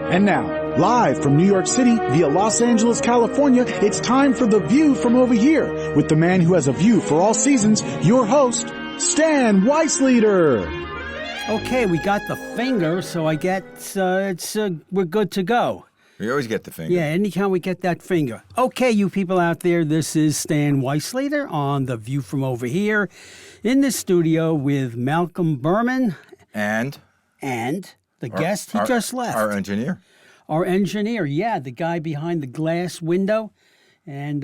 And now, live from New York City via Los Angeles, California, it's time for The View from Over Here with the man who has a view for all seasons, your host, Stan Weisleder. Okay, we got the finger, so I get we're good to go. We always get the finger. Yeah, anytime we get that finger. Okay, you people out there, this is Stan Weisleder on The View from Over Here in the studio with Malcolm Burman. And the guest, he just left. Our engineer. Our engineer, yeah, the guy behind the glass window. And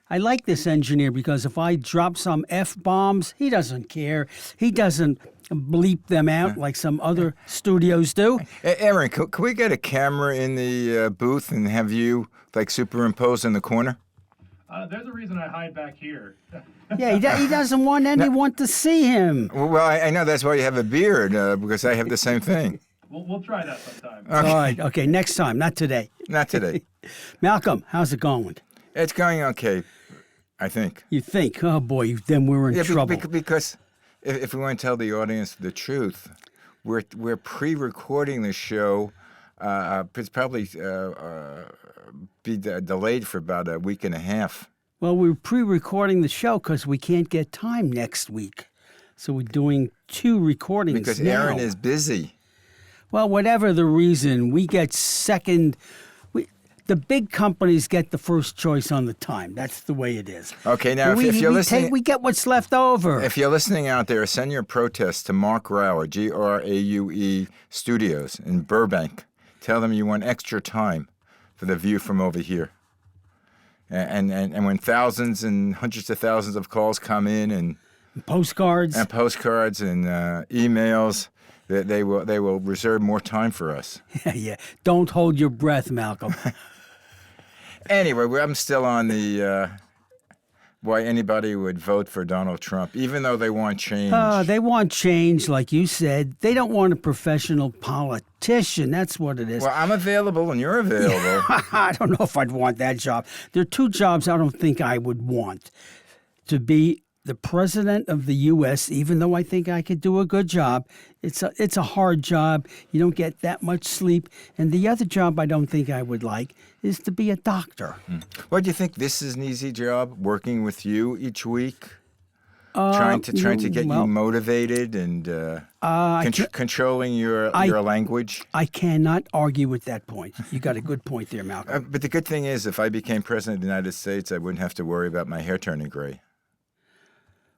I like this engineer because if I drop some F-bombs, he doesn't care. He doesn't bleep them out like some other studios do. Aaron, can we get a camera in the booth and have you like superimposed in the corner? There's a reason I hide back here. Yeah, he doesn't want anyone to see him. Well, I know that's why you have a beard, because I have the same thing. We'll try that sometime. Okay. All right, okay, next time, not today. Not today. Malcolm, how's it going? It's going okay, I think. You think? Oh, boy, then we're in trouble. Because if we want to tell the audience the truth, we're pre-recording the show. It's probably be delayed for about a week and a half. Well, we're pre-recording the show because we can't get time next week. So we're doing 2 recordings because now. Aaron is busy. Well, whatever the reason, we get second. The big companies get the first choice on the time. That's the way it is. Okay, now if you're listening, we get what's left over. If you're listening out there, send your protest to Mark Rauer, Graue Studios in Burbank. Tell them you want extra time for The View from Over Here. And when thousands and hundreds of thousands of calls come in and postcards and emails, they will reserve more time for us. Yeah. Don't hold your breath, Malcolm. Anyway, I'm still on the why anybody would vote for Donald Trump, even though they want change. They want change, like you said. They don't want a professional politician. That's what it is. Well, I'm available and you're available. I don't know if I'd want that job. There are 2 jobs I don't think I would want. To be the president of the U.S., even though I think I could do a good job. It's a hard job. You don't get that much sleep. And the other job I don't think I would like is to be a doctor. Well, do you think this is an easy job, working with you each week? Trying to get you motivated and controlling your language? I cannot argue with that point. You got a good point there, Malcolm. But the good thing is, if I became president of the United States, I wouldn't have to worry about my hair turning gray.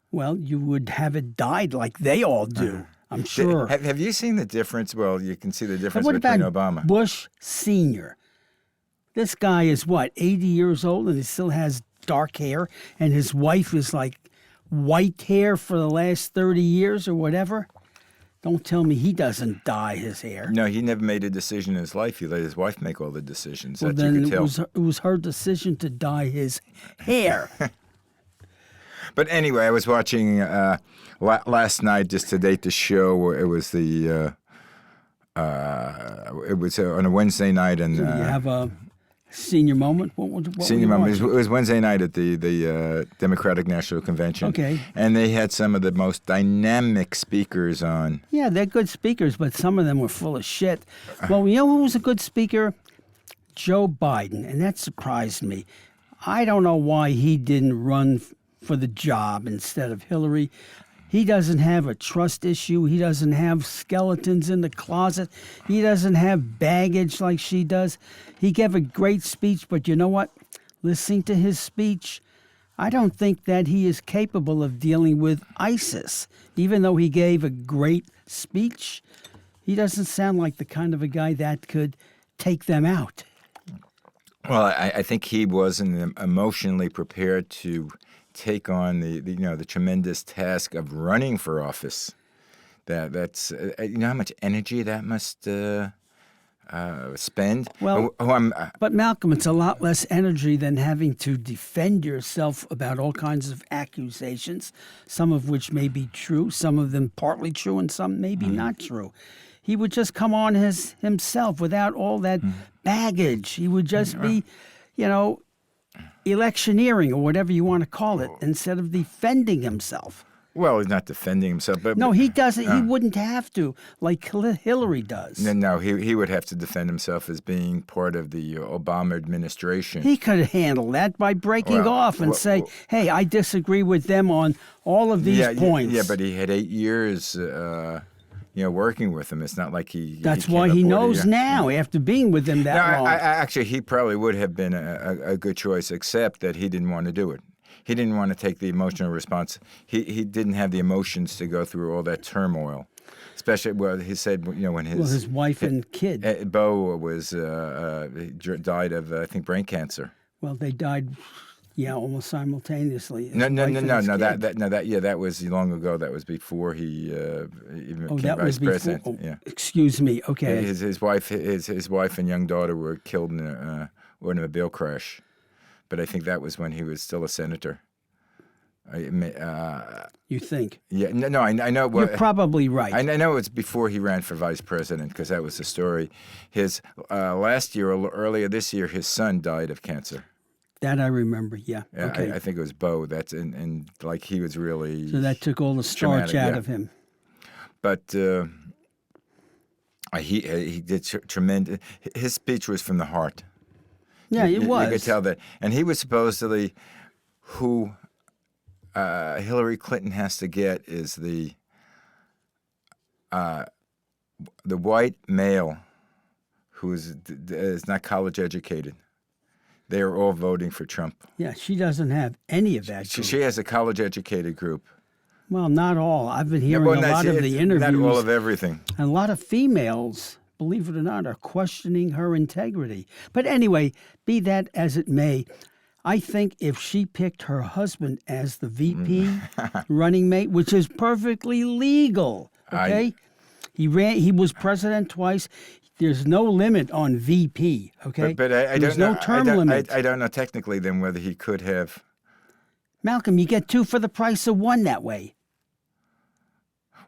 Well, you would have it dyed like they all do, I'm sure. Have you seen the difference? Well, you can see the difference between Obama. Obama. Bush Sr.? This guy is, 80 years old, and he still has dark hair, and his wife is like white hair for the last 30 years or whatever. Don't tell me he doesn't dye his hair. No, he never made a decision in his life. He let his wife make all the decisions. Well, that then you could tell. It was her decision to dye his hair. But anyway, I was watching last night just to date the show. It was on a Wednesday night, and So you have a senior moment. What senior moment. It was Wednesday night at the Democratic National Convention. Okay. And they had some of the most dynamic speakers on. Yeah, they're good speakers, but some of them were full of shit. Well, you know who was a good speaker? Joe Biden, and that surprised me. I don't know why he didn't run for the job instead of Hillary. He doesn't have a trust issue. He doesn't have skeletons in the closet. He doesn't have baggage like she does. He gave a great speech, but you know what? Listening to his speech, I don't think that he is capable of dealing with ISIS. Even though he gave a great speech, he doesn't sound like the kind of a guy that could take them out. Well, I think he wasn't emotionally prepared to take on the tremendous task of running for office. That's how much energy that must spend. Well, but Malcolm, it's a lot less energy than having to defend yourself about all kinds of accusations, some of which may be true, some of them partly true, and some maybe not true. He would just come on himself without all that baggage. He would just be, electioneering or whatever you want to call it, instead of defending himself. Well, he's not defending himself, but No, he doesn't. He wouldn't have to, like Hillary does. no, he would have to defend himself as being part of the Obama administration. He could handle that by breaking Well, off and say, "Hey, I disagree with them on all of these points." Yeah, but he had 8 years, working with him. It's not like he. That's why he knows now, after being with him that long. Actually, he probably would have been a good choice, except that he didn't want to do it. He didn't want to take the emotional response. He didn't have the emotions to go through all that turmoil. Especially, he said, when his wife and kid. Bo was died of, I think, brain cancer. Well, they died, almost simultaneously. No. That was long ago. That was before he even became vice president. Before. Yeah. Excuse me. Okay. His wife and young daughter were killed in an automobile crash. But I think that was when he was still a senator. You think? Yeah, no, I know. You're probably right. I know it's before he ran for vice president, because that was the story. His last year, or earlier this year, his son died of cancer. That I remember. Yeah. Okay. I think it was Bo. That's and like he was really. So that took all the starch out of him. But he did tremendous. His speech was from the heart. Yeah, it was. You could tell that. And he was supposedly who Hillary Clinton has to get is the white male who is not college educated. They are all voting for Trump. Yeah, she doesn't have any of that. She has a college educated group. Well, not all. I've been hearing a lot of the interviews. Not all of everything. And a lot of females, believe it or not, are questioning her integrity. But anyway, be that as it may, I think if she picked her husband as the VP running mate, which is perfectly legal, okay? He was president twice. There's no limit on VP, okay? But I There's don't know. no term limit. I don't know technically then whether he could have. Malcolm, you get 2 for the price of 1 that way.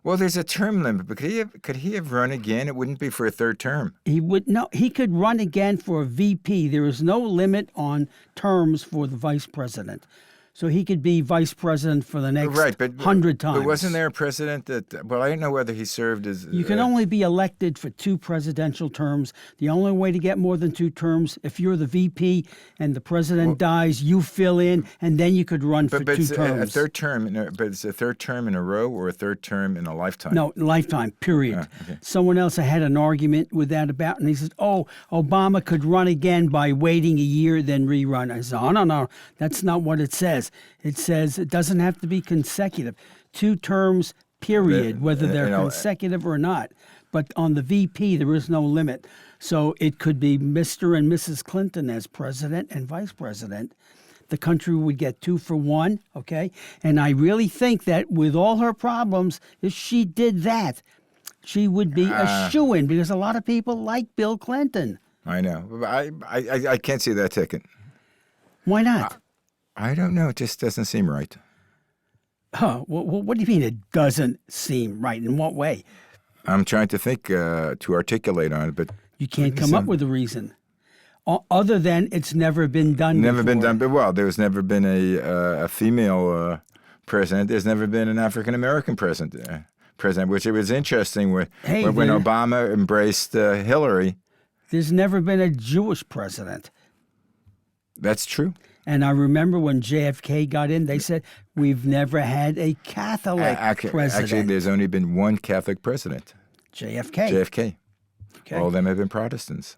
Well, there's a term limit, but could he have run again? It wouldn't be for a third term. He could run again for a VP. There is no limit on terms for the vice president. So he could be vice president for the next 100 times. But wasn't there a president that, well, I don't know whether he served as... You can only be elected for 2 presidential terms. The only way to get more than 2 terms, if you're the VP and the president dies, you fill in, and then you could run for 2 terms. A third term, but it's a third term in a row or a third term in a lifetime? No, lifetime, period. Okay. Someone else I had an argument with that about, and he says, Obama could run again by waiting a year, then rerun. I said, no, that's not what it says. It says it doesn't have to be consecutive. 2 terms, period, whether they're consecutive or not. But on the VP, there is no limit. So it could be Mr. and Mrs. Clinton as president and vice president. The country would get 2 for 1, okay? And I really think that with all her problems, if she did that, she would be a shoo-in, because a lot of people like Bill Clinton. I know. I can't see that ticket. Why not? I don't know. It just doesn't seem right. Well, what do you mean it doesn't seem right? In what way? I'm trying to think to articulate on it, but... You can't come up with a reason. Other than it's never been done Never before. been done. But, well, there's never been a female president. There's never been an African-American president, which it was interesting when Obama embraced Hillary. There's never been a Jewish president. That's true. And I remember when JFK got in, they said, we've never had a Catholic president. Actually, there's only been 1 Catholic president. JFK. Okay. All of them have been Protestants.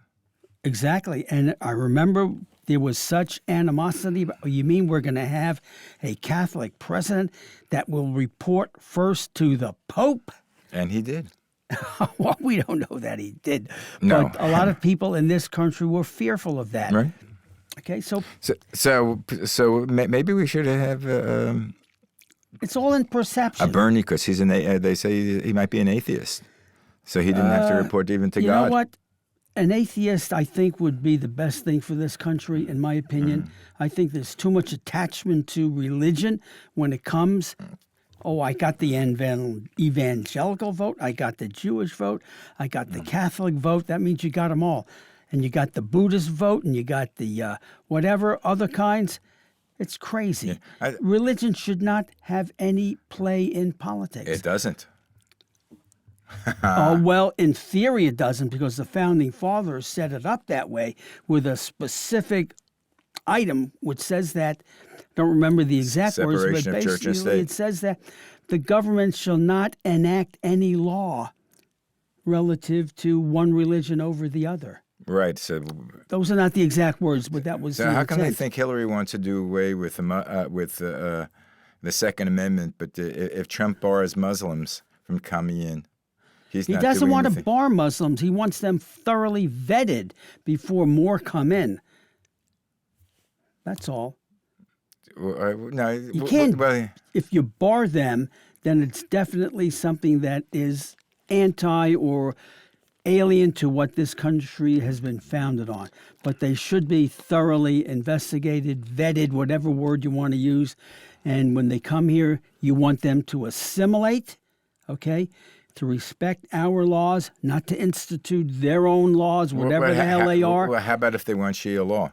Exactly. And I remember there was such animosity. You mean we're going to have a Catholic president that will report first to the Pope? And he did. Well, we don't know that he did. No. But a lot of people in this country were fearful of that. Right. Okay, so maybe we should have it's all in perception. A Bernie, because they say he might be an atheist, so he didn't have to report even to God. You know what? An atheist, I think, would be the best thing for this country, in my opinion. I think there's too much attachment to religion when it comes. I got the evangelical vote. I got the Jewish vote. I got the Catholic vote. That means you got them all. And you got the Buddhist vote, and you got the whatever other kinds. It's crazy. Yeah, Religion should not have any play in politics. it doesn't. Well, in theory it doesn't, because the founding fathers set it up that way with a specific item which says that, don't remember the exact words, but Separation of church and basically state. it says that the government shall not enact any law relative to one religion over the other. Right. So Those are not the exact words, but that was the how can they intent. think Hillary wants to do away with the Second Amendment, but if Trump bars Muslims from coming in, he's He not doesn't doing want to anything. bar Muslims. He wants them thoroughly vetted before more come in. That's all. No, You can't. Well, If you bar them, then it's definitely something that is anti or alien to what this country has been founded on. But they should be thoroughly investigated, vetted, whatever word you want to use. And when they come here, you want them to assimilate, okay, to respect our laws, not to institute their own laws, whatever the hell they are. Well, how about if they want Shia law?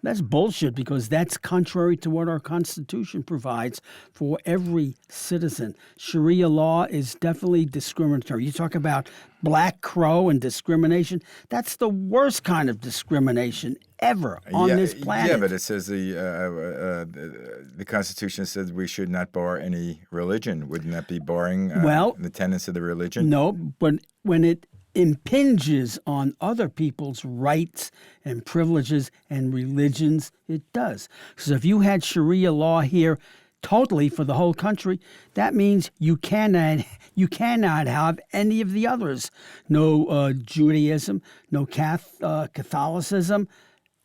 That's bullshit, because that's contrary to what our Constitution provides for every citizen. Sharia law is definitely discriminatory. You talk about black crow and discrimination. That's the worst kind of discrimination ever on this planet. Yeah, but it says the Constitution says we should not bar any religion. Wouldn't that be barring the tenets of the religion? No, but when it impinges on other people's rights and privileges and religions, it does. Because if you had Sharia law here totally for the whole country, that means you cannot have any of the others. No Judaism, no Catholicism.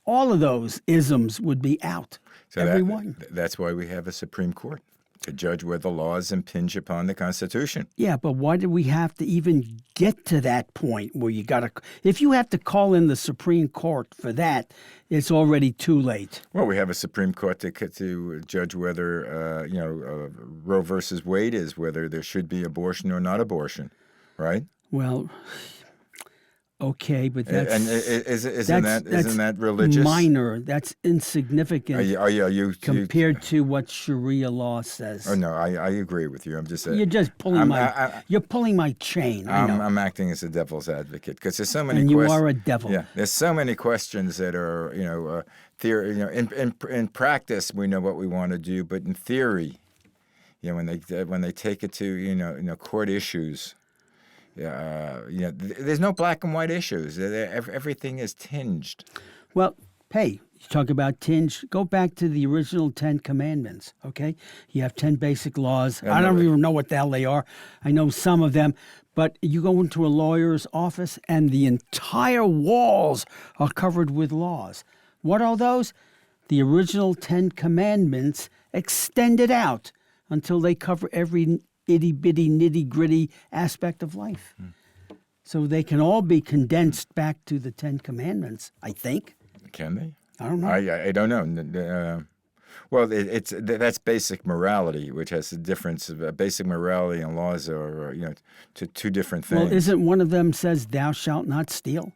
All of those isms would be out. So Everyone. That's why we have a Supreme Court, to judge whether laws impinge upon the Constitution. Yeah, but why did we have to even get to that point where you got to? If you have to call in the Supreme Court for that, it's already too late. Well, we have a Supreme Court to judge whether Roe versus Wade is, whether there should be abortion or not abortion, right? Well, okay, but that's Isn't that religious? Minor. That's insignificant Are you compared to what Sharia law says. Oh no, I agree with you. I'm just saying. You're just pulling you're pulling my chain. I know. I'm acting as a devil's advocate because there's so many. And you are a devil. Yeah, there's so many questions that are theory. In practice we know what we want to do, but in theory, when they take it to court issues. There's no black and white issues. Everything is tinged. Well, hey, you talk about tinged. Go back to the original 10 Commandments, okay? You have 10 basic laws. I don't even know what the hell they are. I know some of them. But you go into a lawyer's office and the entire walls are covered with laws. What are those? The original 10 Commandments extended out until they cover every itty-bitty, nitty-gritty aspect of life. So they can all be condensed back to the 10 Commandments, I think. Can they? I don't know. I don't know. Well, that's basic morality, which has a difference. Basic morality and laws are two different things. Well, isn't one of them says, "Thou shalt not steal"?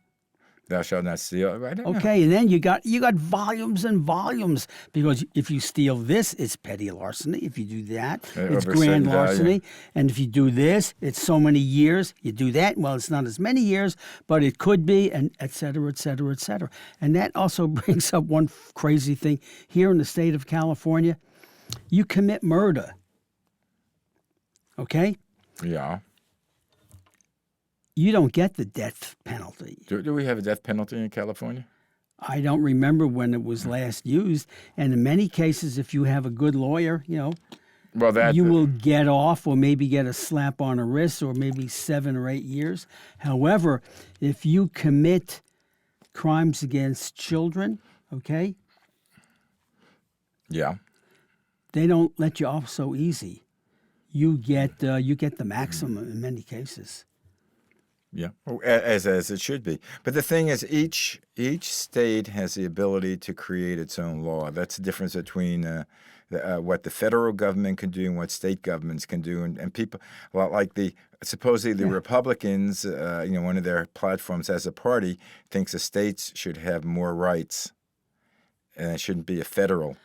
Thou shalt not steal. I don't know. Okay, and then you got volumes and volumes, because if you steal this, it's petty larceny. If you do that, it's Over grand certain larceny. value. And if you do this, it's so many years. You do that, well, it's not as many years, but it could be, and et cetera, et cetera, et cetera. And that also brings up one crazy thing. Here in the state of California, you commit murder, okay? Yeah. You don't get the death penalty. Do we have a death penalty in California? I don't remember when it was last used. And in many cases, if you have a good lawyer, Well, you will get off or maybe get a slap on the wrist or maybe 7 or 8 years. However, if you commit crimes against children, okay, Yeah. they don't let you off so easy. You get the maximum in many cases. Yeah, as it should be. But the thing is, each state has the ability to create its own law. That's the difference between what the federal government can do and what state governments can do. And people, like supposedly the Republicans, one of their platforms as a party thinks the states should have more rights, and it shouldn't be a federal.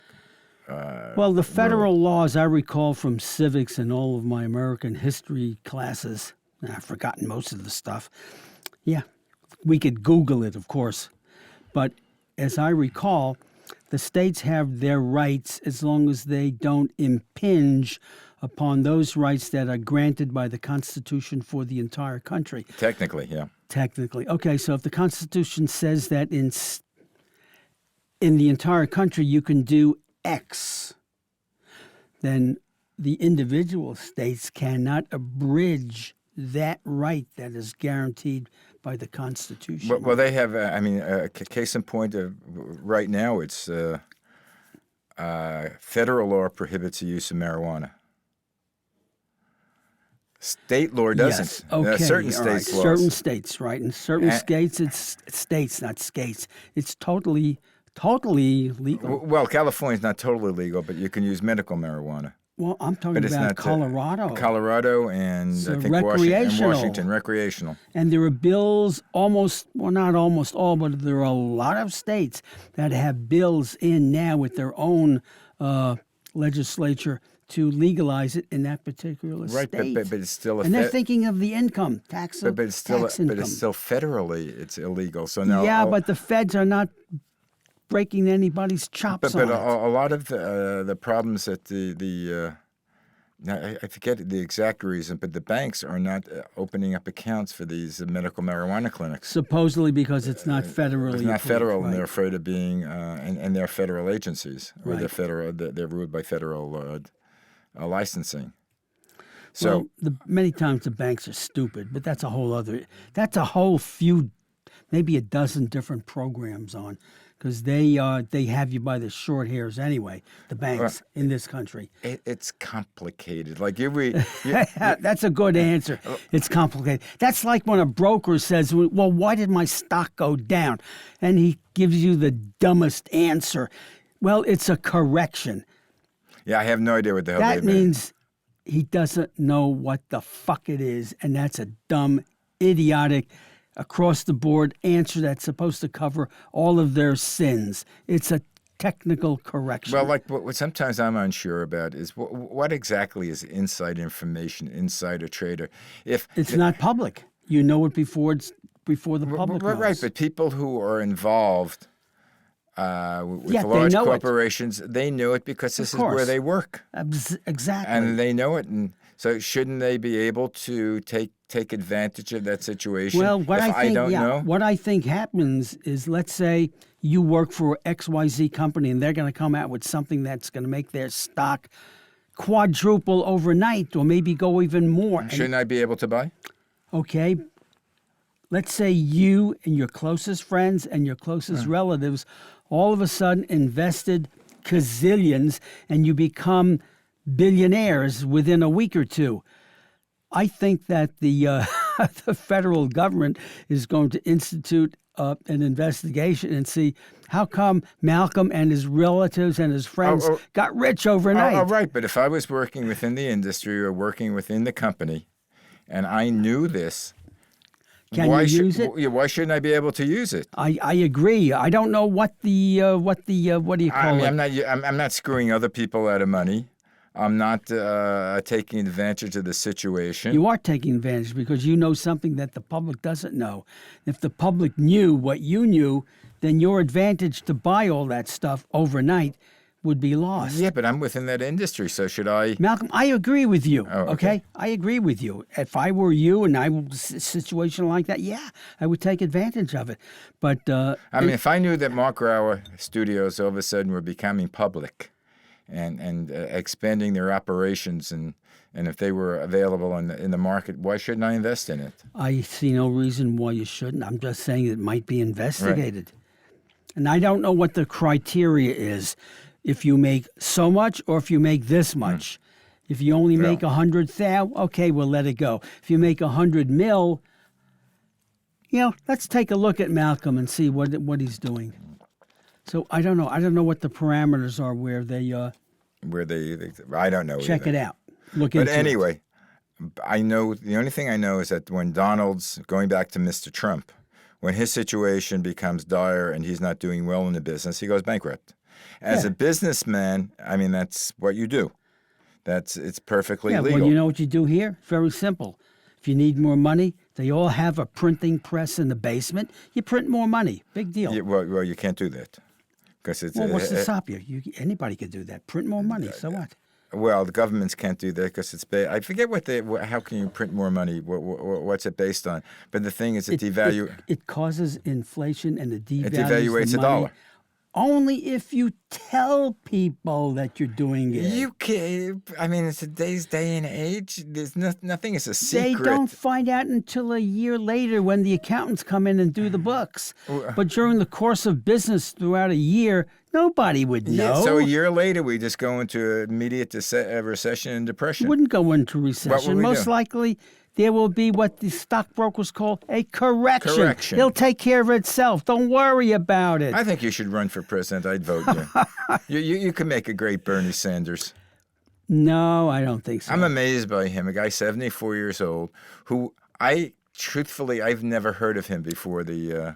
Well, the federal laws I recall from civics and all of my American history classes, and I've forgotten most of the stuff. Yeah, we could Google it, of course. But as I recall, the states have their rights as long as they don't impinge upon those rights that are granted by the Constitution for the entire country. Technically, yeah. Technically. Okay, so if the Constitution says that in the entire country you can do X, then the individual states cannot abridge that right that is guaranteed by the Constitution. Well, they have, case in point, right now it's federal law prohibits the use of marijuana. State law doesn't. Yes. Okay. Certain all right. states laws. Certain states, right. In certain states, it's states, not skates. It's totally legal. Well, California's not totally legal, but you can use medical marijuana. Well, I'm talking But it's about not Colorado. Colorado and So I think Washington, recreational. And there are bills not almost all, but there are a lot of states that have bills in now with their own legislature to legalize it in that particular Right, state. but it's still a and they're thinking of the income tax. but it's still tax income. but it's still federally it's illegal. So now Yeah, but the feds are not breaking anybody's chops But on it. a lot of the problems that I forget the exact reason, but the banks are not opening up accounts for these medical marijuana clinics. Supposedly because it's not federally. It's not approved, federal, right. and they're afraid of being, and they're federal agencies, or Right. they're ruled by federal licensing. So Many times the banks are stupid, but that's a whole few, maybe a dozen different programs on, because they have you by the short hairs anyway. The banks in this country. it's complicated. Like That's a good answer. It's complicated. That's like when a broker says, "Well, why did my stock go down?" And he gives you the dumbest answer. Well, it's a correction. yeah, I have no idea what the hell That they mean. means he doesn't know what the fuck it is, and that's a dumb, idiotic, across-the-board answer that's supposed to cover all of their sins. It's a technical correction. Well, like what sometimes I'm unsure about is what exactly is inside information, insider trader. If it's not public. You know it before the public knows. Right, but people who are involved with Yeah, they large know it. corporations, they know it because this is where course. they work. Exactly. And they know it, and so shouldn't they be able to take advantage of that situation? Well, what if I think, don't know? what I think happens is, let's say you work for XYZ company, and they're going to come out with something that's going to make their stock quadruple overnight, or maybe go even more. Shouldn't I be able to buy? Okay, let's say you and your closest friends and your closest relatives all of a sudden invested gazillions, and you become billionaires within a week or two. I think that the the federal government is going to institute an investigation and see how come Malcolm and his relatives and his friends got rich overnight. Oh, right. But if I was working within the industry or working within the company, and I knew this, Can you use it? Why shouldn't I be able to use it? I agree. I don't know what do you call it? I'm not screwing other people out of money. I'm not taking advantage of the situation. You are taking advantage because you know something that the public doesn't know. If the public knew what you knew, then your advantage to buy all that stuff overnight would be lost. Yeah, but I'm within that industry, so should I? Malcolm, I agree with you. Oh, okay. I agree with you. If I were you and I was in a situation like that, yeah, I would take advantage of it. But if I knew that Mark Rauer Studios all of a sudden were becoming public, and expanding their operations, and if they were available in the market, why shouldn't I invest in it? I see no reason why you shouldn't. I'm just saying it might be investigated. Right. And I don't know what the criteria is. If you make so much or if you make this much. If you only make 100,000, okay, we'll let it go. If you make 100 mil, let's take a look at Malcolm and see what he's doing. So I don't know. I don't know what the parameters are where they I don't know. Check either. it out. Look into But anyway, I know the only thing I know is that when Donald's going back to Mr. Trump, when his situation becomes dire and he's not doing well in the business, he goes bankrupt. As Yeah. a businessman, I mean, that's what you do. It's perfectly Yeah, legal. well, you know what you do here? It's very simple. If you need more money, they all have a printing press in the basement. You print more money. Big deal. Well, you can't do that because it's Well, what's to stop you? Anybody could do that. Print more money. So what? well, the governments can't do that because it's I forget how can you print more money? What's it based on? But the thing is, It causes inflation and it devaluates the money. dollar. Only if you tell people that you're doing it. You can't. I mean, it's today's day and age. There's nothing is a They secret. don't find out until a year later when the accountants come in and do the books. But during the course of business throughout a year, nobody would know. Yeah, so a year later, we just go into immediate recession and depression. Wouldn't go into What recession. would we Most do? likely, there will be what the stockbrokers call a correction. Correction. It'll take care of itself. Don't worry about it. I think you should run for president. I'd vote you. You could make a great Bernie Sanders. No, I don't think so. I'm amazed by him, a guy 74 years old, who I've never heard of him before The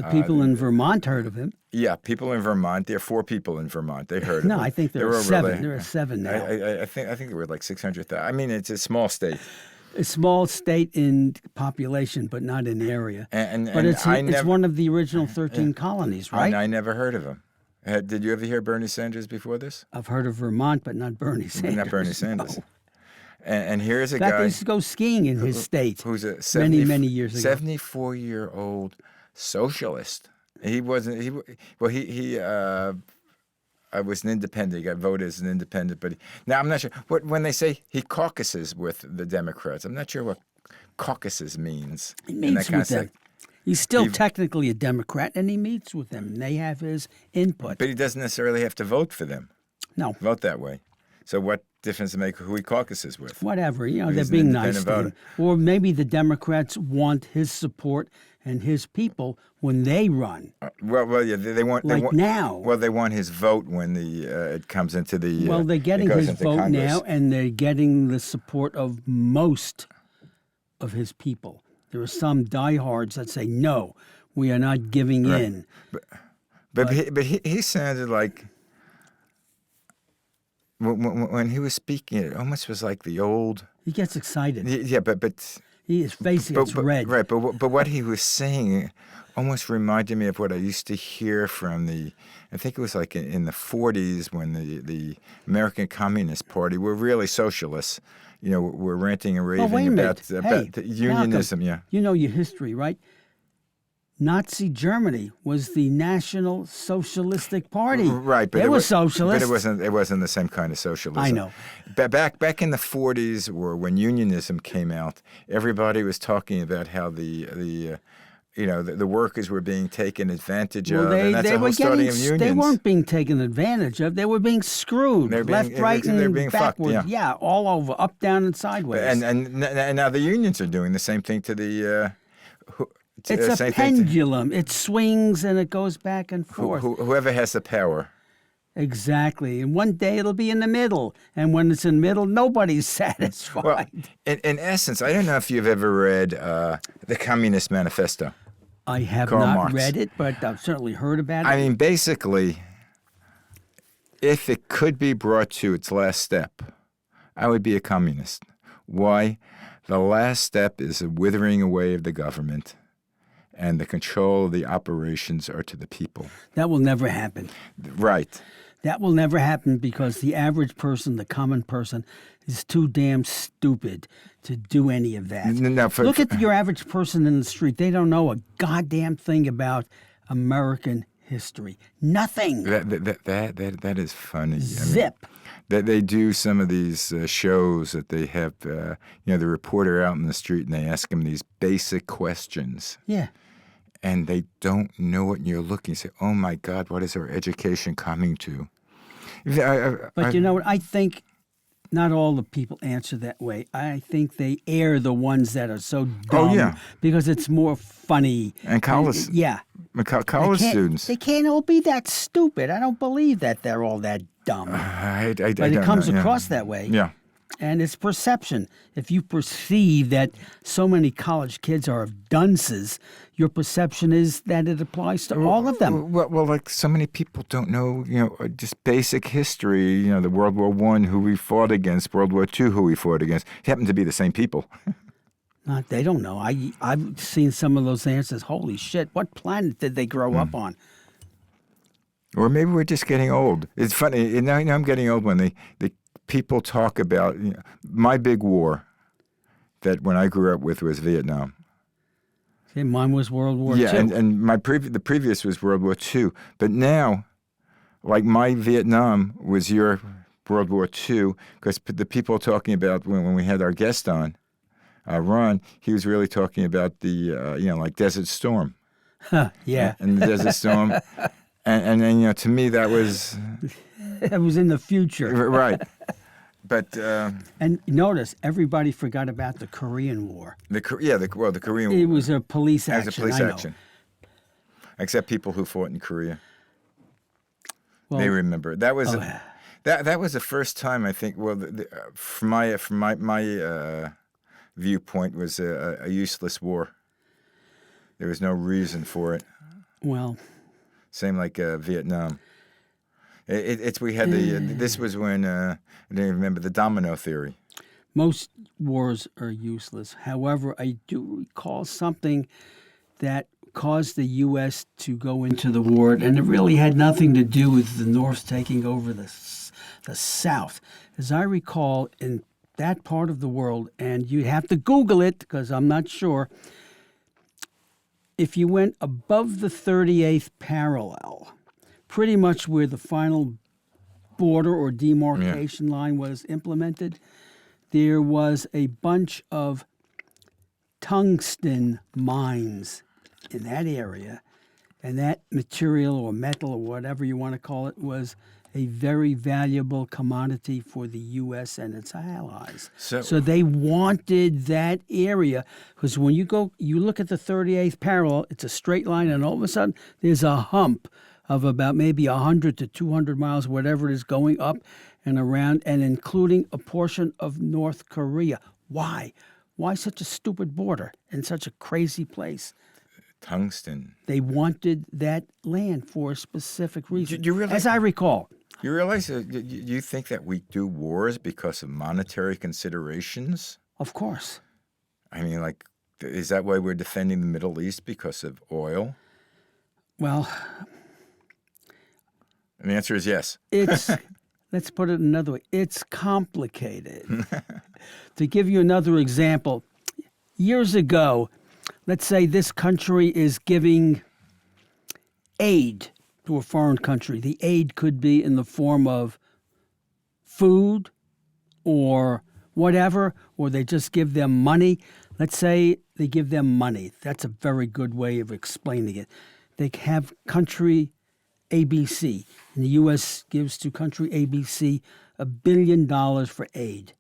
people in Vermont heard of him. Yeah, people in Vermont. There are 4 people in Vermont. They heard of No, him. I think there They're are over 7. There are 7 now. I think there were like 600,000. I mean, it's a small state. A small state in population, but not in area. But it's one of the original 13 colonies, right? I never heard of him. Did you ever hear Bernie Sanders before this? I've heard of Vermont, but not Bernie Sanders. Not Bernie Sanders. No. And here's a In fact, I guy used to go skiing in his state who's a many years ago. 74-year-old socialist. He wasn't. He was an independent. He got voted as an independent, but now I'm not sure. When they say he caucuses with the Democrats, I'm not sure what caucuses means. He in that meets kind with of them. He's still technically a Democrat, and he meets with them. They have his input. But he doesn't necessarily have to vote for them. No. Vote that way. So what difference does it make who he caucuses with? Whatever. They're He's an being nice independent to him. Or maybe the Democrats want his support and his people when they run. Well, yeah, they want now. Well, they want his vote when it comes into the. Well, they're getting it goes his into vote Congress. now, and they're getting the support of most of his people. There are some diehards that say, no, we are not giving in. But he sounded like when he was speaking, it almost was like the old. He gets excited. Yeah, but His face gets red. Right, but what he was saying almost reminded me of what I used to hear from I think it was like in the 40s when the American Communist Party were really socialists. You know, were ranting and raving wait a about minute. the unionism. Malcolm, Yeah, you know your history, right? Nazi Germany was the National Socialistic Party. right. But they it were was socialists. But it wasn't the same kind of socialism. I know. Back in the 40s, when unionism came out, everybody was talking about how the workers were being taken advantage of, and that's the whole starting of unions. They weren't being taken advantage of. They were being screwed, left, right, they're and being backward. fucked, yeah. All over, up, down, and sideways. And now the unions are doing the same thing to the. It's a pendulum. It swings and it goes back and forth. Whoever has the power. Exactly. And one day it'll be in the middle. And when it's in the middle, nobody's satisfied. Well, in essence, I don't know if you've ever read the Communist Manifesto. I have Karl not Marx. read it, but I've certainly heard about it. I mean, basically, if it could be brought to its last step, I would be a communist. Why? The last step is a withering away of the government, and the control of the operations are to the people. That will never happen. Right. That will never happen because the average person, the common person, is too damn stupid to do any of that. Look at your average person in the street. They don't know a goddamn thing about American history. Nothing. That is funny. Zip. I mean, they do some of these shows that they have, the reporter out in the street and they ask them these basic questions. Yeah. And they don't know it, and you're looking and say, oh, my God, what is our education coming to? But you know what? I think not all the people answer that way. I think they air the ones that are so dumb because it's more funny. And college, college students. They can't all be that stupid. I don't believe that they're all that dumb. But it comes across that way. Yeah. And it's perception. If you perceive that so many college kids are dunces, your perception is that it applies to all of them. Well, like so many people don't know, just basic history. The World War I, who we fought against, World War II, who we fought against. It happened to be the same people. They don't know. I've seen some of those answers. Holy shit! What planet did they grow up on? Or maybe we're just getting old. It's funny. Now I'm getting old when the people talk about my big war that when I grew up with was Vietnam. See, mine was World War II. Yeah, and the previous was World War II. But now, like my Vietnam was your World War II, because the people talking about when we had our guest on, Ron, he was really talking about the like Desert Storm. Yeah. And the Desert Storm, and to me that was It was in the future. right. But And notice, everybody forgot about the Korean War. the Korean War It was a police action. as a police I know. action, except people who fought in Korea. Well, They remember that was that was the first time I think. Well, from my viewpoint, was a useless war. There was no reason for it. well, Same like Vietnam. We had this was when I don't remember the domino theory. most wars are useless. However, I do recall something that caused the U.S. to go into the war, and it really had nothing to do with the North taking over the South. As I recall, in that part of the world, and you have to Google it because I'm not sure, if you went above the 38th parallel, pretty much where the final border or demarcation line was implemented, there was a bunch of tungsten mines in that area, and that material or metal or whatever you want to call it was a very valuable commodity for the U.S. and its allies. So they wanted that area because when you look at the 38th parallel, it's a straight line, and all of a sudden there's a hump of about maybe 100 to 200 miles, whatever it is, going up and around, and including a portion of North Korea. Why? Why such a stupid border in such a crazy place? Tungsten. They wanted that land for a specific reason, You realize, as I recall. You realize you think that we do wars because of monetary considerations? Of course. I mean, like, is that why we're defending the Middle East, because of oil? Well, And the answer is yes. it's, let's put it another way, it's complicated. To give you another example, years ago, let's say this country is giving aid to a foreign country. The aid could be in the form of food or whatever, or they just give them money. Let's say they give them money. That's a very good way of explaining it. They have country ABC, and the U.S. gives to country ABC $1 billion for aid.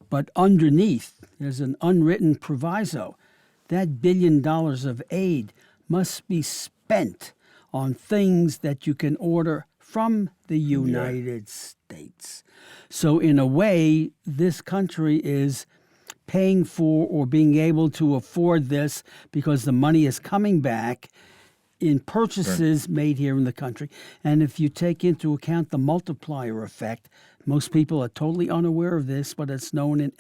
But underneath, there's an unwritten proviso. That $1 billion of aid must be spent on things that you can order from the United States. So in a way, this country is paying for or being able to afford this because the money is coming back in purchases made here in the country. And if you take into account the multiplier effect, most people are totally unaware of this, but it's known in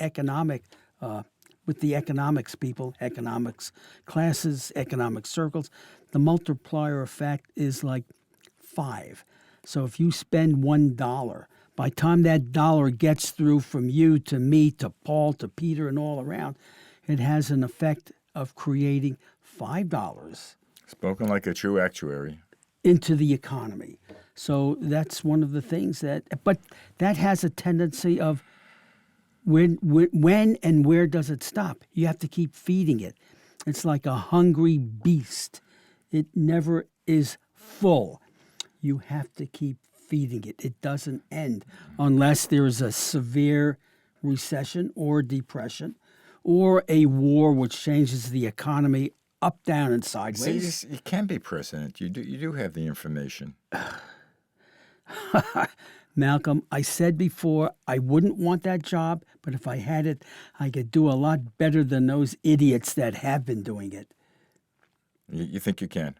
with the economics people, economics classes, economic circles, the multiplier effect is like 5. So if you spend $1, by the time that dollar gets through from you to me to Paul to Peter and all around, it has an effect of creating $5 Spoken like a true actuary. into the economy. So that's one of the things but that has a tendency of when and where does it stop? You have to keep feeding it. It's like a hungry beast. It never is full. You have to keep feeding it. It doesn't end unless there is a severe recession or depression or a war which changes the economy up, down, and sideways. See, you can be president. You do have the information. Malcolm, I said before I wouldn't want that job, but if I had it, I could do a lot better than those idiots that have been doing it. You think you can?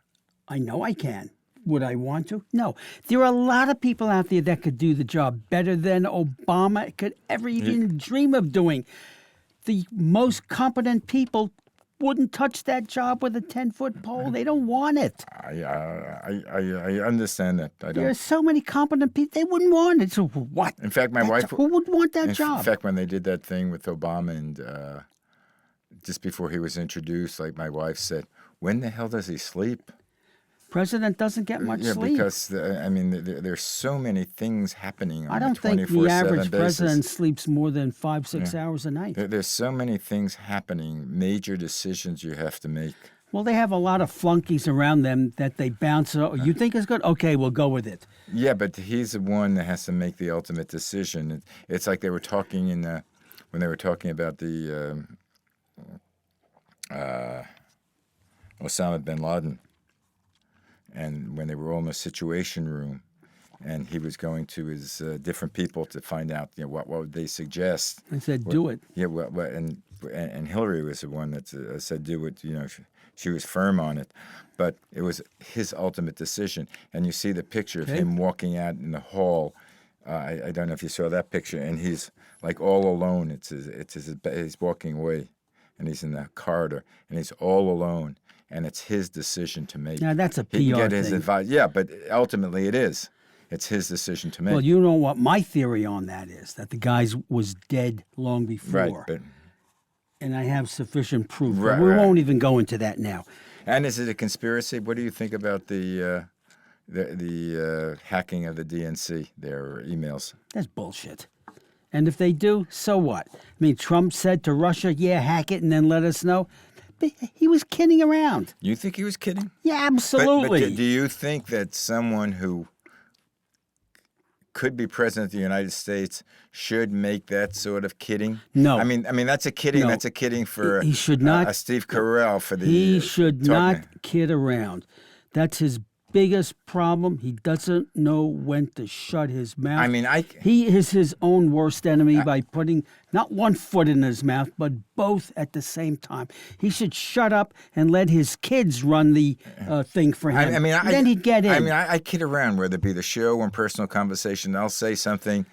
I know I can. Would I want to? No. There are a lot of people out there that could do the job better than Obama could ever even dream of doing. The most competent people wouldn't touch that job with a 10-foot pole. They don't want it. I understand that. I There are don't. so many competent people. They wouldn't want it. So what? In fact, my wife. Who would want that In job? fact, when they did that thing with Obama and just before he was introduced, like my wife said, when the hell does he sleep? President doesn't get much sleep. Because there's so many things happening. I On don't a think the 24/7 average basis. president sleeps more than 5-6 hours a night. There's so many things happening, major decisions you have to make. Well, they have a lot of flunkies around them that they bounce. Oh, you think it's good? Okay, we'll go with it. Yeah, but he's the one that has to make the ultimate decision. It's like they were talking when they were talking about the Osama bin Laden, and when they were all in the Situation Room, and he was going to his different people to find out, what would they suggest. I said, do it. Yeah, and Hillary was the one that said do it. She was firm on it, but it was his ultimate decision. And you see the picture of him walking out in the hall. I don't know if you saw that picture, and he's like all alone. He's walking away, and he's in the corridor, and he's all alone, and it's his decision to make. Now that's a PR He can get his thing. advice. Yeah, but ultimately it is. It's his decision to make. Well, you know what my theory on that is, that the guy was dead long before. Right, but and I have sufficient proof. Right, we right. won't even go into that now. and is it a conspiracy? What do you think about the hacking of the DNC, their emails? That's bullshit. And if they do, so what? I mean, Trump said to Russia, yeah, hack it and then let us know. But he was kidding around. You think he was kidding? Yeah, absolutely. But do you think that someone who could be president of the United States should make that sort of kidding? No. I mean that's a kidding. No. That's a kidding for He should not. a Steve Carell for the. He should talking- not kid around. That's his biggest problem. He doesn't know when to shut his mouth. I mean, He is his own worst enemy by putting not one foot in his mouth, but both at the same time. He should shut up and let his kids run the thing for him. Then he'd get in. I mean, I kid around, whether it be the show or in personal conversation. I'll say something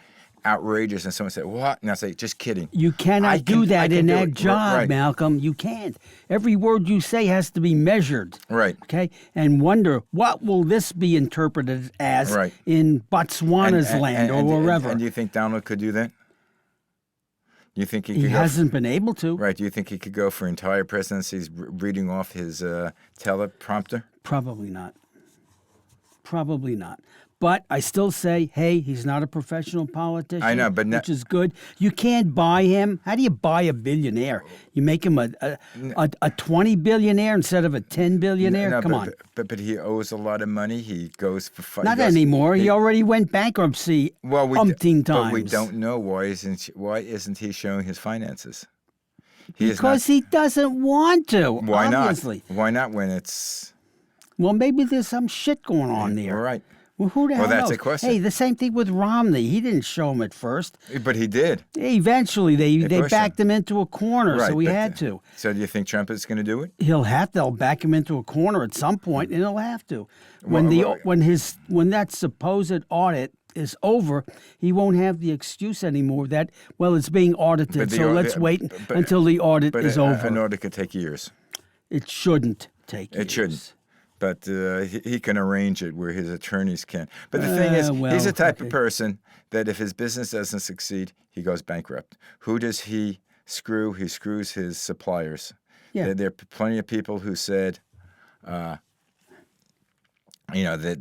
outrageous, and someone say, "What?" And I'll say, "Just kidding." You cannot do that in that job, right. Malcolm. You can't. Every word you say has to be measured. Right. Okay? And wonder, what will this be interpreted as Right. in Botswana's land or wherever? And do you think Donald could do that? Do you think he could He go hasn't been able to. Right. Do you think he could go for entire presidencies reading off his teleprompter? Probably not. Probably not. But I still say, hey, he's not a professional politician. I know, but which is good. You can't buy him. How do you buy a billionaire? You make him a 20 billionaire instead of a 10 billionaire? No, Come but, on. But he owes a lot of money. He goes for Not anymore. He already went bankruptcy umpteen times. But we don't know why isn't he showing his finances? Because he doesn't want to. Why obviously. not? Why not when it's Well, maybe there's some shit going on there. all right? Well, who the hell that's knows? a question. Hey, the same thing with Romney. He didn't show him at first. But he did. Eventually, they pushed backed him into a corner, Right. so he but- had to. So do you think Trump is going to do it? They'll back him into a corner at some point, and he'll have to. When Well, when that supposed audit is over, he won't have the excuse anymore that, well, it's being audited, But the so audit- let's wait but- until the audit But is an over. audit could take years. It shouldn't take years. It shouldn't. But he can arrange it where his attorneys can. But the thing is, he's the type of person that if his business doesn't succeed, he goes bankrupt. Who does he screw? He screws his suppliers. Yeah. There are plenty of people who said, that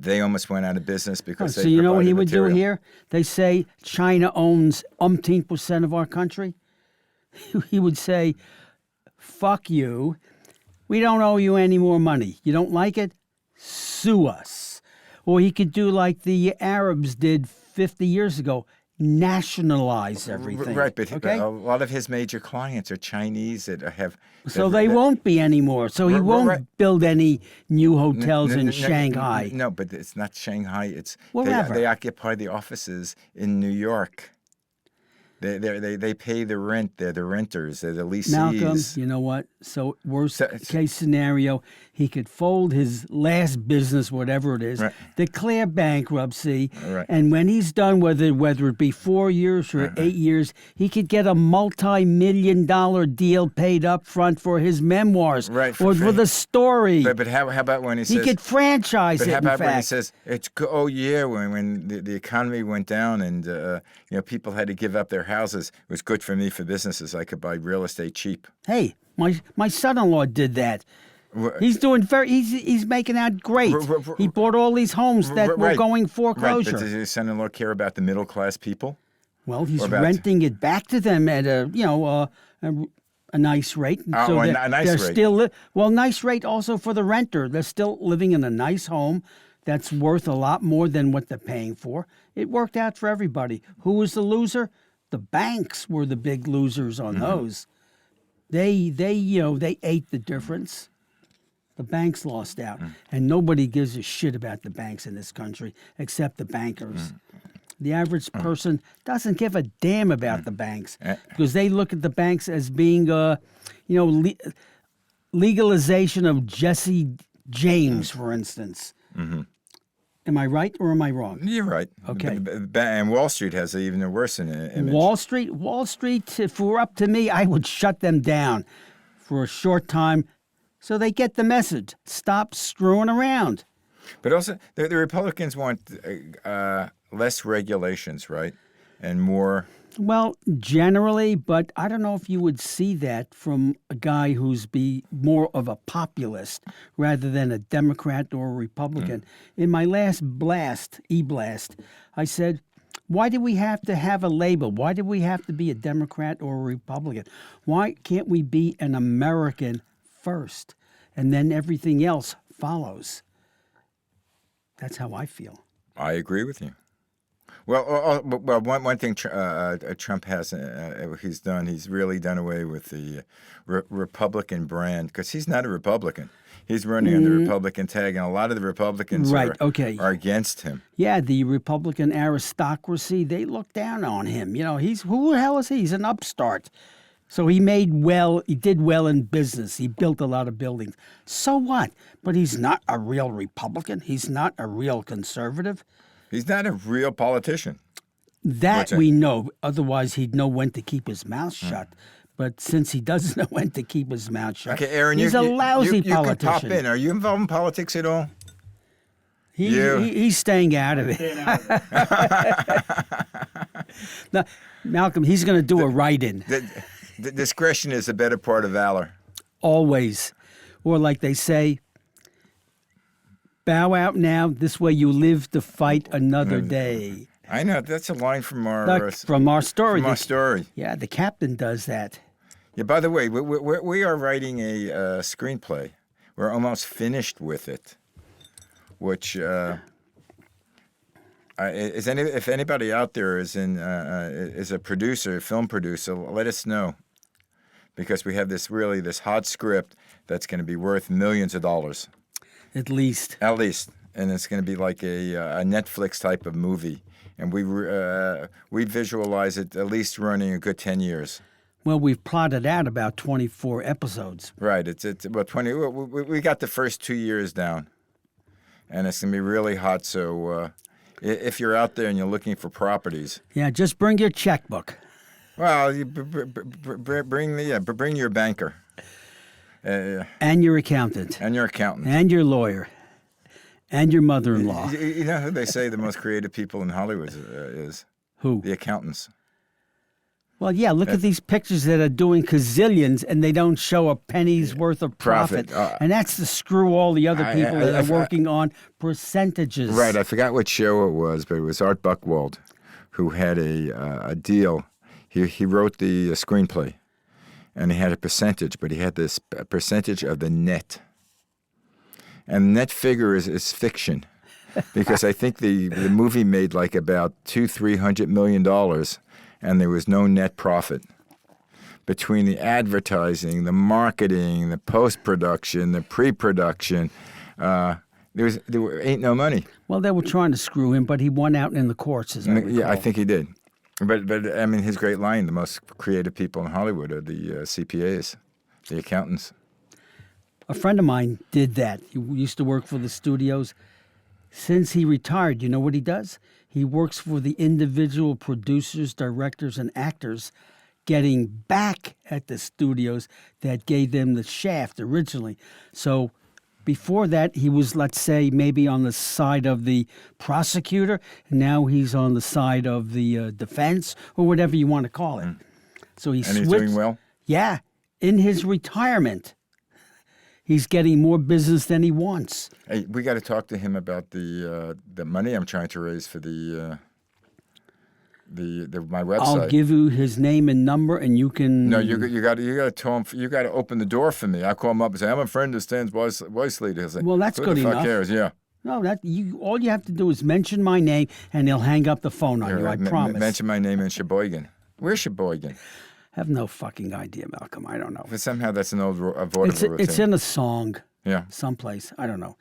they almost went out of business because they So you know what he provided would do material. here? They say China owns umpteen% of our country. He would say, fuck you. We don't owe you any more money. You don't like it? Sue us. Or he could do like the Arabs did 50 years ago. nationalize everything. Right, but okay? a lot of his major clients are Chinese that have. So they won't be anymore. So he won't build any new hotels in Shanghai. No, but it's not Shanghai. It's Wherever. they occupy the offices in New York. They pay the rent. They're the renters. They're the lessees. Malcolm, you know what? So worst case scenario, he could fold his last business, whatever it is, Right. declare bankruptcy, Right. and when he's done, whether it be 4 years or 8 years, he could get a multi-million-dollar deal paid up front for his memoirs, Right, or for the story. But how about when he He says? could franchise But it. how In about when he fact, says when the economy went down and people had to give up their houses, it was good for me for businesses. I could buy real estate cheap. hey, my son-in-law did that. Wh- He's doing he's making out great. He bought all these homes that were Right. going Right, foreclosure. but does his son-in-law care about the middle class people? Well, he's Or about- renting it back to them at a nice rate. And Oh, a nice they're rate. still nice rate also for the renter. They're still living in a nice home that's worth a lot more than what they're paying for. It worked out for everybody. Who was the loser? The banks were the big losers on those. They ate the difference. The banks lost out, and nobody gives a shit about the banks in this country except the bankers. The average person doesn't give a damn about the banks because they look at the banks as being, legalization of Jesse James, for instance. Am I right or am I wrong? You're right. Okay. And Wall Street has even a worse image. Wall Street, if it were up to me, I would shut them down for a short time so they get the message. Stop screwing around. But also, the Republicans want less regulations, right? And more. Well, generally, but I don't know if you would see that from a guy who's more of a populist rather than a Democrat or a Republican. In my last e-blast, I said, why do we have to have a label? Why do we have to be a Democrat or a Republican? Why can't we be an American first, and then everything else follows? That's how I feel. I agree with you. Well, one thing Trump has he's really done away with the Republican brand because he's not a Republican. He's running on the Republican tag, and a lot of the Republicans are against him. Yeah, the Republican aristocracy, they look down on him. Who the hell is he? He's an upstart. So he did well in business. He built a lot of buildings. So what? But he's not a real Republican. He's not a real conservative. He's not a real politician. That we know. Otherwise, he'd know when to keep his mouth shut. But since he doesn't know when to keep his mouth shut, Okay, Aaron, he's a lousy you politician. can pop in. Are you involved in politics at all? He's staying out of it. Staying out of it. Now, Malcolm, he's going to do a write-in. The discretion is the better part of valor. Always. Or like they say, bow out now, this way you live to fight another day. I know, that's a line from our From our story. From our story. Yeah, the captain does that. Yeah. By the way, we are writing a screenplay. We're almost finished with it. Which if anybody out there is a producer, a film producer, let us know, because we have this hot script that's going to be worth millions of dollars. At least. At least, and it's going to be like a Netflix type of movie, and we visualize it at least running a good 10 years. Well, we've plotted out about 24 episodes. Right. It's about 20. We got the first 2 years down, and it's going to be really hot. So if you're out there and you're looking for properties, Yeah, just bring your checkbook. well, you bring your banker And your accountant. and your accountant. And your lawyer. And your mother-in-law. You know who they say the most creative people in Hollywood is? Who? The accountants. Well, yeah, look at these pictures that are doing gazillions and they don't show a penny's worth of profit. And that's to screw all the other people that are working on percentages. Right. I forgot what show it was, but it was Art Buchwald who had a deal. He wrote the screenplay, and he had a percentage, but he had this percentage of the net. And net figure is fiction. because I think the movie made like about $200-300 million, and there was no net profit between the advertising, the marketing, the post-production, the pre-production. There ain't no money. Well, they were trying to screw him, but he won out in the courts, as I recall. Yeah, I think he did. But I mean, his great line: the most creative people in Hollywood are the CPAs, the accountants. A friend of mine did that. He used to work for the studios. Since he retired, you know what he does? He works for the individual producers, directors, and actors, getting back at the studios that gave them the shaft originally. So before that, he was, let's say, maybe on the side of the prosecutor. Now he's on the side of the defense, or whatever you want to call it. So he And switched. he's doing well? Yeah. In his retirement, he's getting more business than he wants. Hey, we got to talk to him about the money I'm trying to raise for my website. I'll give you his name and number, and you can. No, you got to tell him. You got to open the door for me. I call him up and say, "I'm a friend of Stan Weisleder." He'll say, Well, that's "Who good the fuck enough." cares? Yeah. No, all you have to do is mention my name, and he'll hang up the phone on Here, you. I promise. Mention my name in Sheboygan. Where's Sheboygan? I have no fucking idea, Malcolm. I don't know. But somehow that's an old avoidable routine. It's in a song. Yeah. Someplace. I don't know.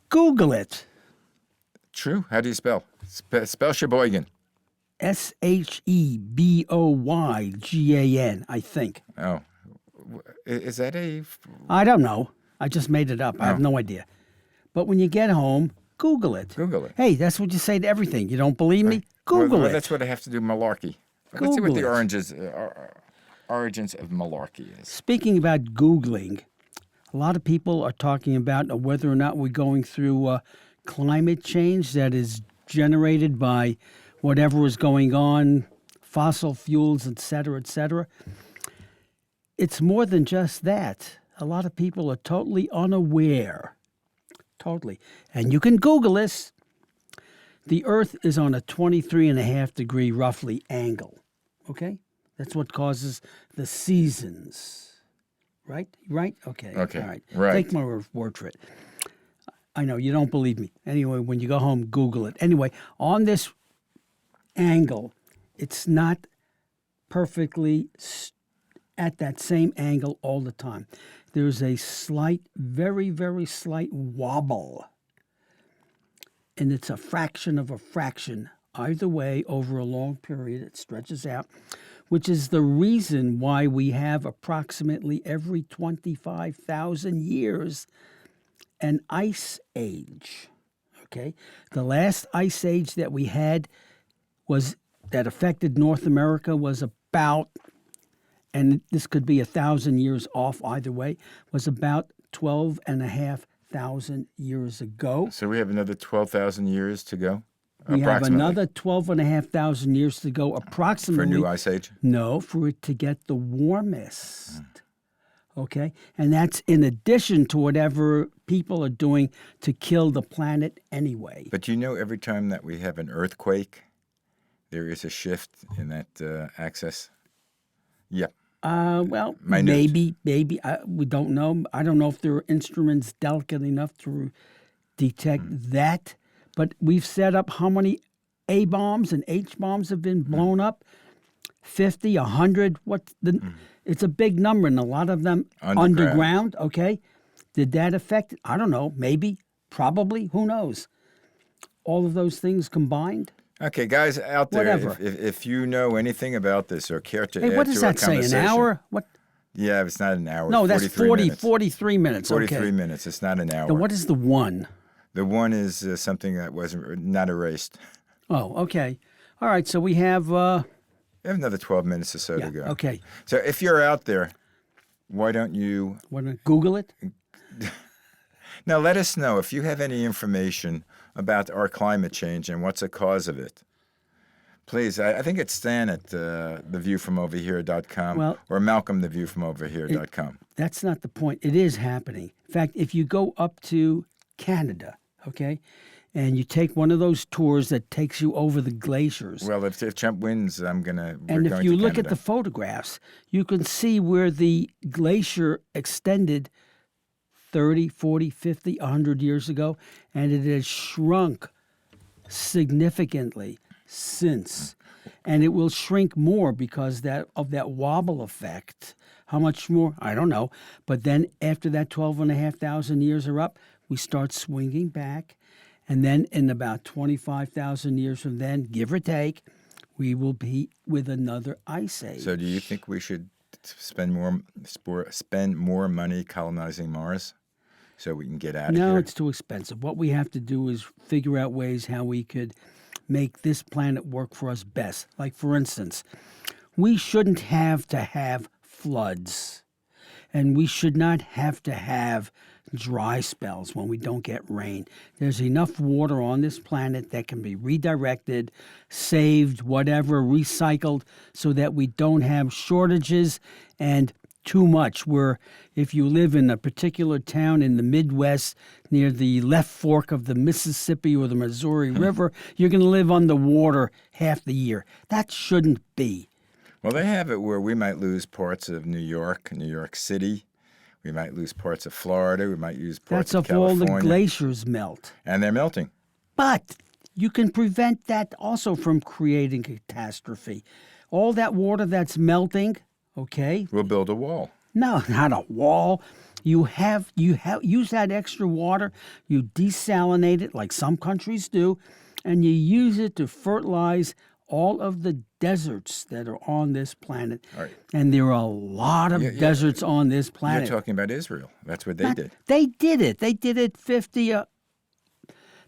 Google it. True. How do you spell? Spell Sheboygan. Sheboygan, I think. Oh. Is that a... I don't know. I just made it up. I have no idea. But when you get home, Google it. Google it. Hey, that's what you say to everything. You don't believe me? Google well, it. That's what I have to do, malarkey. Let's see what the Google origins of malarkey is. Speaking about Googling, a lot of people are talking about whether or not we're going through climate change that is generated by whatever is going on, fossil fuels, et cetera, et cetera. It's more than just that. A lot of people are totally unaware. Totally. And you can Google this. The Earth is on a 23.5 degree roughly angle. Okay? That's what causes the seasons. Right? Right? Okay. Okay. All right. Right. Take my word for it. I know you don't believe me. Anyway, when you go home, Google it. Anyway, on this angle, it's not perfectly at that same angle all the time. There's a slight, very, very slight wobble. And it's a fraction of a fraction. Either way, over a long period, it stretches out, which is the reason why we have approximately every 25,000 years an ice age. Okay? The last ice age that we had that affected North America was about, and this could be 1,000 years off either way, was about 12,500 years ago. So we have another 12,000 years to go? We have another 12,500 years to go, approximately. For a new ice age? No, for it to get the warmest. Okay? And that's in addition to whatever people are doing to kill the planet anyway. But you know, every time that we have an earthquake, there is a shift in that axis? Yep. Well, Minute. maybe. We don't know. I don't know if there are instruments delicate enough to detect that. But we've set up how many A-bombs and H-bombs have been blown up? 50, 100? It's a big number, and a lot of them underground. Okay? Did that affect it? I don't know. Maybe. Probably. Who knows? All of those things combined? Okay, guys out there, Whatever. if you know anything about this or care to Hey, add what to does our that say? An conversation- hour? What? Yeah, it's not an hour. No, it's that's 43 minutes. 43 minutes. 43 okay. minutes. It's not an hour. Now, what is the one? The one is something that was not erased. Oh, okay. All right, so we have... We have another 12 minutes or so to go. Okay. So if you're out there, why don't you... Want to Google it? Now, let us know if you have any information about our climate change and what's the cause of it. Please, I think it's Stan at theviewfromoverhere.com or Malcolm, theviewfromoverhere.com. That's not the point. It is happening. In fact, if you go up to Canada, okay, and you take one of those tours that takes you over the glaciers. Well, if Trump wins, we're and going if you to look Canada. at the photographs, you can see where the glacier extended 30, 40, 50, 100 years ago, and it has shrunk significantly since. And it will shrink more because of that wobble effect. How much more? I don't know. But then after that 12,500 years are up, we start swinging back. And then in about 25,000 years from then, give or take, we will be with another ice age. So do you think we should spend more money colonizing Mars so we can get out of here? No, it's too expensive. What we have to do is figure out ways how we could make this planet work for us best. Like, for instance, we shouldn't have to have floods, and we should not have to have dry spells when we don't get rain. There's enough water on this planet that can be redirected, saved, whatever, recycled, so that we don't have shortages and too much. Where if you live in a particular town in the Midwest near the left fork of the Mississippi or the Missouri River, you're going to live underwater half the year. That shouldn't be. Well, they have it where we might lose parts of New York City. We might lose parts of Florida. We might lose parts of California. That's if all the glaciers melt. And they're melting. But you can prevent that also from creating catastrophe. All that water that's melting, okay? We'll build a wall. No, not a wall. You use that extra water, you desalinate it like some countries do, and you use it to fertilize all of the deserts that are on this planet. Right. And there are a lot of deserts on this planet. You're talking about Israel. That's what they did. They did it. They did it 50.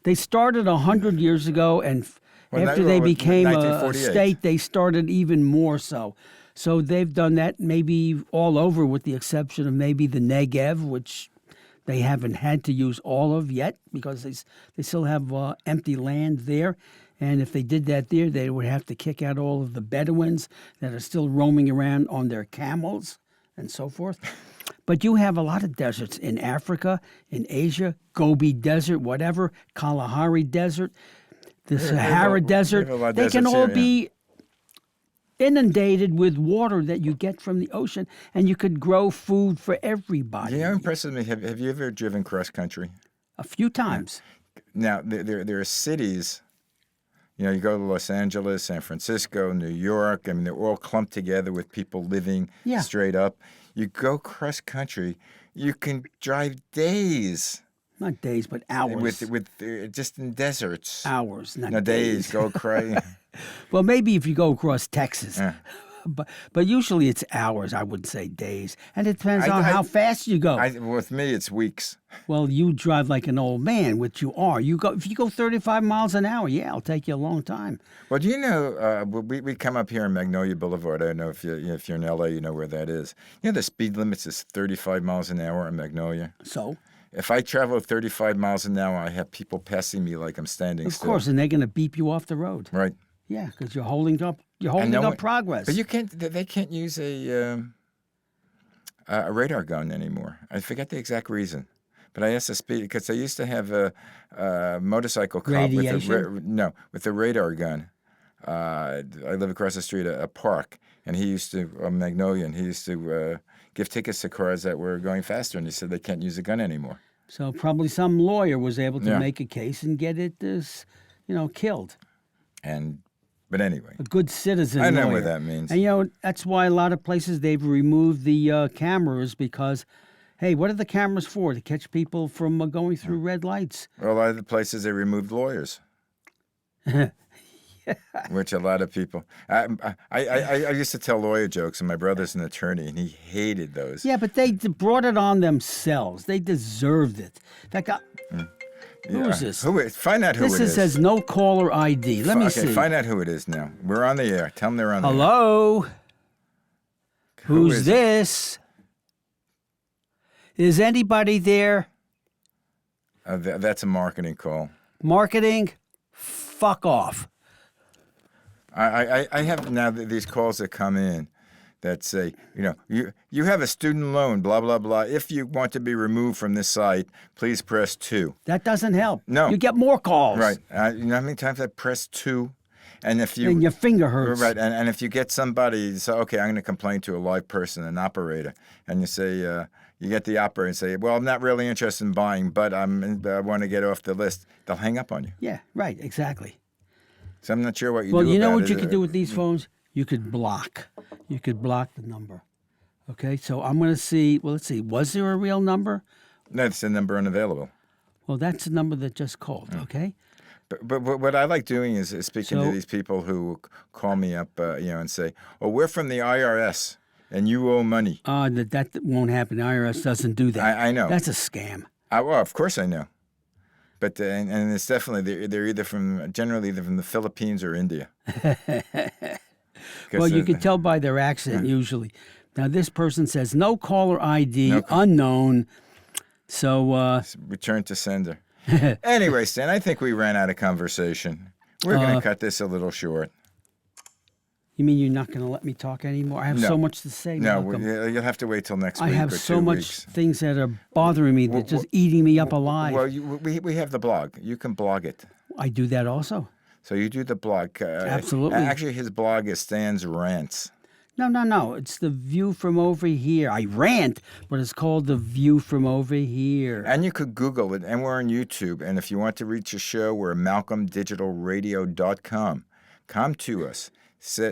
They started 100 years ago, and after they became a state, they started even more so. So they've done that maybe all over, with the exception of maybe the Negev, which they haven't had to use all of yet because they still have empty land there. And if they did that there, they would have to kick out all of the Bedouins that are still roaming around on their camels and so forth. But you have a lot of deserts in Africa, in Asia, Gobi Desert, whatever, Kalahari Desert, the Sahara Desert. They can all be inundated with water that you get from the ocean, and you could grow food for everybody. You know, impresses me. Have you ever driven cross country? A few times. Now, there are cities. You know, you go to Los Angeles, San Francisco, New York. I mean, they're all clumped together with people living straight up. You go cross country, you can drive days. Not days, but hours. With just in deserts. Hours, not no, days. Go crazy. Well, maybe if you go across Texas. But usually it's hours, I wouldn't say days. And it depends on how fast you go. With me, it's weeks. Well, you drive like an old man, which you are. If you go 35 miles an hour, it'll take you a long time. Well, do you know, we come up here on Magnolia Boulevard. I don't know if you're in L.A., you know where that is. You know, the speed limit is 35 miles an hour on Magnolia. So? If I travel 35 miles an hour, I have people passing me like I'm standing still. Of course, and they're going to beep you off the road. Right. Yeah, because you're holding up progress. But they can't use a radar gun anymore. I forget the exact reason. But I asked the speed because I used to have a motorcycle cop with a radar gun. I live across the street, a park, and he used to, Magnolia, and he used to give tickets to cars that were going faster, and he said they can't use a gun anymore. So probably some lawyer was able to make a case and get it, killed. But anyway. A good citizen I know lawyer. what that means. And, that's why a lot of places they've removed the cameras because, hey, what are the cameras for? To catch people from going through red lights. Well, a lot of the places they removed lawyers. Which a lot of people. I used to tell lawyer jokes, and my brother's an attorney, and he hated those. Yeah, but they brought it on themselves. They deserved it. That guy... Who is this? Find out who it is. This says no caller ID. Let me see. Okay, find out who it is now. We're on the air. Tell them they're on the air. Hello? Who's this? Is anybody there? That's a marketing call. Marketing? Fuck off. I have now these calls that come in that say, you have a student loan, blah, blah, blah. If you want to be removed from this site, please press 2. That doesn't help. No. You get more calls. Right. You know how many times I press 2? And if you... And your finger hurts. Right. And if you get somebody, you say, okay, I'm going to complain to a live person, an operator. And you say, You get the operator and say, well, I'm not really interested in buying, but I want to get off the list. They'll hang up on you. Yeah, right, exactly. So I'm not sure what you do Well, you know about what it. you could do with these phones? You could block. You could block the number. Okay, so I'm going to see. Well, let's see. Was there a real number? No, it's a number unavailable. Well, that's the number that just called. Okay. But what I like doing is speaking to So- these people who call me up, and say, "Oh, we're from the IRS, and you owe money." That won't happen. The IRS doesn't do that. I know. That's a scam. Well, of course I know. But and it's definitely they're generally either from the Philippines or India. Well, you can tell by their accent usually. Now, this person says no caller ID, unknown. So return to sender. Anyway, Stan, I think we ran out of conversation. We're going to cut this a little short. You mean you're not going to let me talk anymore? I have so much to say. No, Malcolm. you'll have to wait till next I week have or so 2 much weeks. things that are bothering me, that just eating me up alive. Well, we have the blog. You can blog it. I do that also. So you do the blog. Absolutely. Actually, his blog is Stan's Rants. No. It's the view from over here. I rant, but it's called the view from over here. And you could Google it, and we're on YouTube. And if you want to reach a show, we're at malcolmdigitalradio.com. Come to us.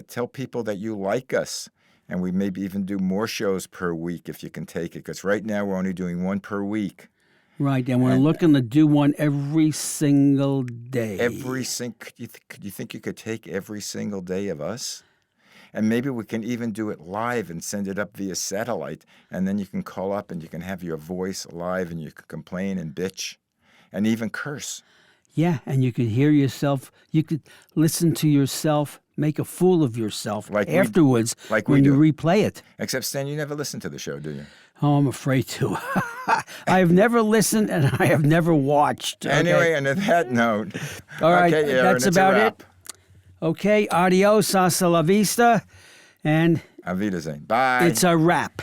Tell people that you like us. And we maybe even do more shows per week if you can take it. Because right now we're only doing one per week. Right, and we're looking to do one every single day. Could you think you could take every single day of us? And maybe we can even do it live and send it up via satellite. And then you can call up and you can have your voice live and you can complain and bitch and even curse. Yeah, and you could hear yourself. You could listen to yourself make a fool of yourself afterwards when you replay it. Except, Stan, you never listen to the show, do you? Oh, I'm afraid to. I have never listened and I have never watched. Okay? Anyway, and on that note, all right, okay, Aaron, that's about it. Okay, adios, hasta la vista, and Auf Wiedersehen. Bye. It's a wrap.